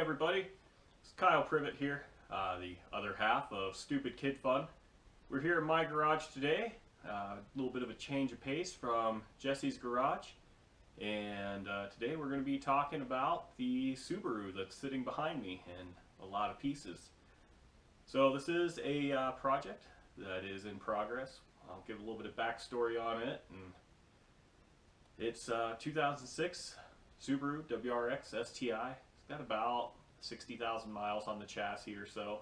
everybody, it's Kyle Privet here, the other half of Stupid Kid Fun. We're here in my garage today, a little bit of a change of pace from Jesse's garage, and today we're going to be talking about the Subaru that's sitting behind me in a lot of pieces. So this is a project that is in progress. I'll give a little bit of backstory on it, and it's 2006 Subaru WRX Sti. It's got about 60,000 miles on the chassis or so.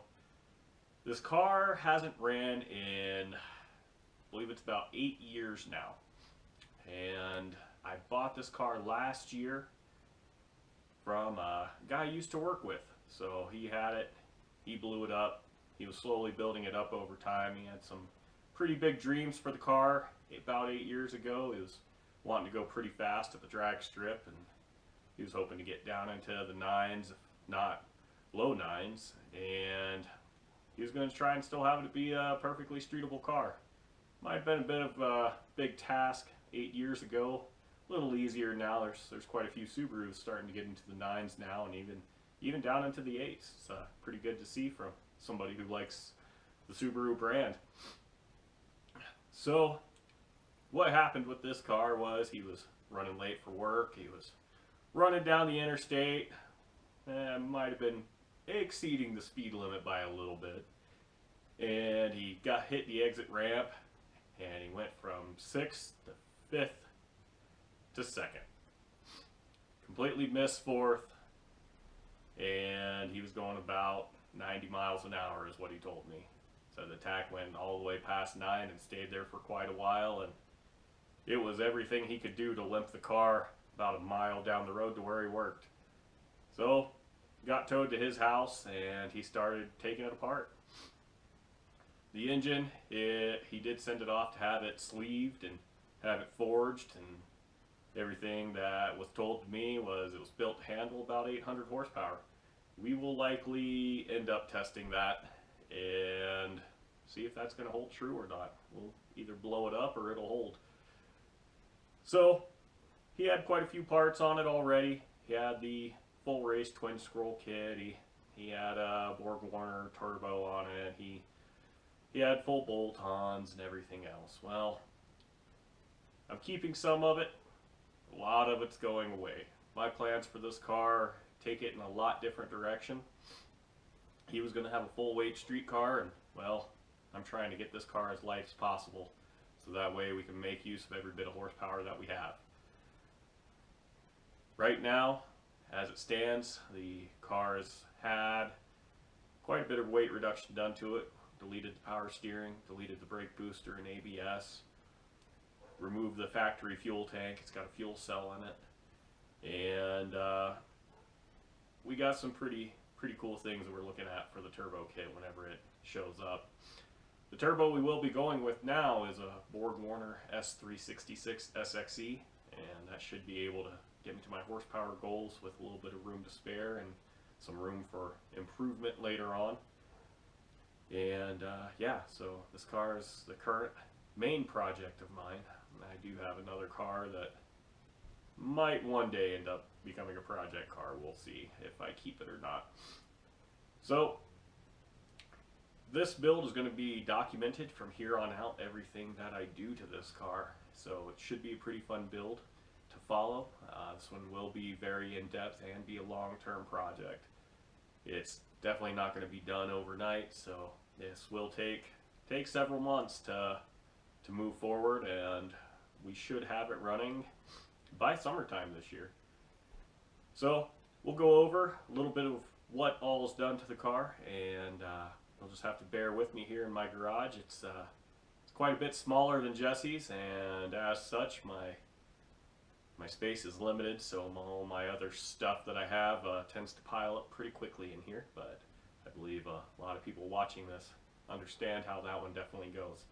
This car hasn't ran in, I believe it's about 8 years now. And I bought this car last year from a guy I used to work with. So he had it, he blew it up, he was slowly building it up over time. He had some pretty big dreams for the car. About 8 years ago, he was wanting to go pretty fast at the drag strip, and he was hoping to get down into the nines, if not low nines, and he was going to try and still have it be a perfectly streetable car. Might have been a bit of a big task 8 years ago. A little easier now. There's quite a few Subarus starting to get into the nines now, and even down into the eights. It's pretty good to see from somebody who likes the Subaru brand. So what happened with this car was he was running late for work. He was running down the interstate, might have been exceeding the speed limit by a little bit, and he hit the exit ramp, and he went from 6th to 5th to 2nd. Completely missed 4th, and he was going about 90 miles an hour is what he told me. So the tach went all the way past 9 and stayed there for quite a while, and it was everything he could do to limp the car about a mile down the road to where he worked. So got towed to his house, and he started taking it apart. The engine, he did send it off to have it sleeved and have it forged, and everything that was told to me was it was built to handle about 800 horsepower. We will likely end up testing that and see if that's going to hold true or not. We'll either blow it up or it'll hold. So he had quite a few parts on it already. He had the full race twin scroll kit. He had a Borg Warner turbo on it. He had full bolt-ons and everything else. Well, I'm keeping some of it. A lot of it's going away. My plans for this car take it in a lot different direction. He was going to have a full weight street car, and well, I'm trying to get this car as light as possible, so that way we can make use of every bit of horsepower that we have. Right now, as it stands, the car has had quite a bit of weight reduction done to it. Deleted the power steering, deleted the brake booster and ABS, removed the factory fuel tank. It's got a fuel cell in it, and we got some pretty cool things that we're looking at for the turbo kit whenever it shows up. The turbo we will be going with now is a Borg Warner S366 SXE, and that should be able to get me to my horsepower goals with a little bit of room to spare and some room for improvement later on. And yeah, so this car is the current main project of mine. I do have another car that might one day end up becoming a project car. We'll see if I keep it or not. So this build is going to be documented from here on out, everything that I do to this car. So it should be a pretty fun build to follow. This one will be very in-depth and be a long-term project. It's definitely not going to be done overnight, so this will take several months to move forward, and we should have it running by summertime this year. So we'll go over a little bit of what all is done to the car, and you'll just have to bear with me here in my garage. It's quite a bit smaller than Jesse's, and as such my space is limited, so all my other stuff that I have tends to pile up pretty quickly in here, but I believe a lot of people watching this understand how that one definitely goes.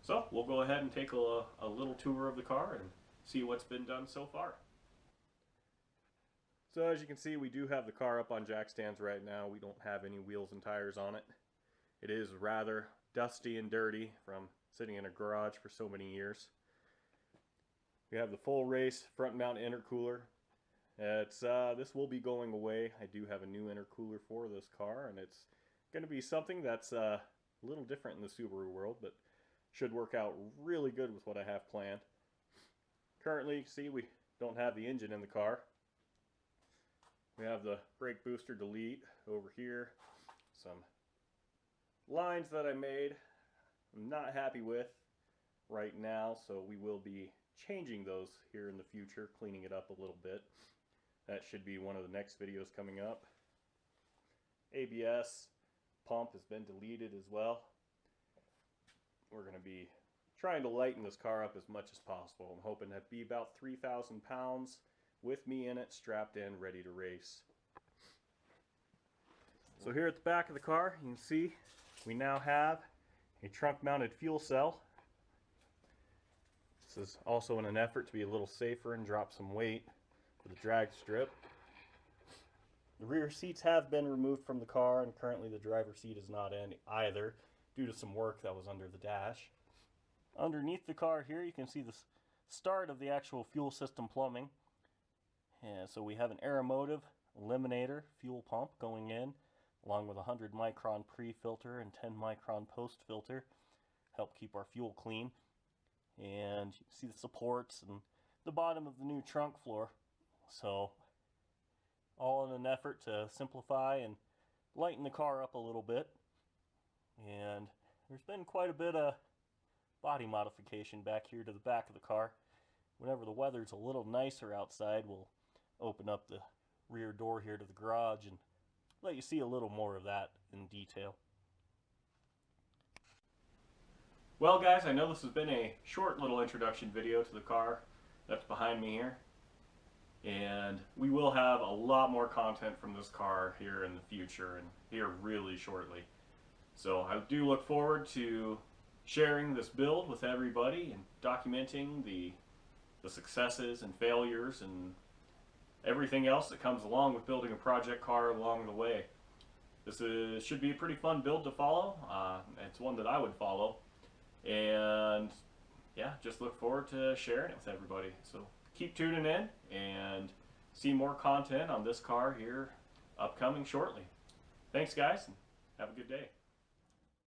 So we'll go ahead and take a little tour of the car and see what's been done so far. So as you can see, we do have the car up on jack stands right now. We don't have any wheels and tires on it. It is rather dusty and dirty from sitting in a garage for so many years. We have the full race front mount intercooler. This will be going away. I do have a new intercooler for this car, and it's going to be something that's a little different in the Subaru world, but should work out really good with what I have planned. Currently, you can see we don't have the engine in the car. We have the brake booster delete over here. Some lines that I made I'm not happy with right now, so we will be changing those here in the future, cleaning it up a little bit. That should be one of the next videos coming up. ABS pump has been deleted as well. We're going to be trying to lighten this car up as much as possible. I'm hoping to be about 3,000 pounds with me in it, strapped in, ready to race. So here at the back of the car, you can see we now have a trunk-mounted fuel cell. This is also in an effort to be a little safer and drop some weight with a drag strip. The rear seats have been removed from the car, and currently the driver's seat is not in either due to some work that was under the dash. Underneath the car here you can see the start of the actual fuel system plumbing. And so we have an Aeromotive eliminator fuel pump going in, along with a 100 micron pre-filter and 10 micron post-filter. Help keep our fuel clean. And you can see the supports and the bottom of the new trunk floor. So all in an effort to simplify and lighten the car up a little bit. And there's been quite a bit of body modification back here to the back of the car. Whenever the weather's a little nicer outside, we'll open up the rear door here to the garage and let you see a little more of that in detail. Well guys, I know this has been a short little introduction video to the car that's behind me here. And we will have a lot more content from this car here in the future and here really shortly. So I do look forward to sharing this build with everybody and documenting the successes and failures and everything else that comes along with building a project car along the way. This should be a pretty fun build to follow. It's one that I would follow. And yeah, just look forward to sharing it with everybody. So keep tuning in and see more content on this car here upcoming shortly. Thanks guys, and have a good day.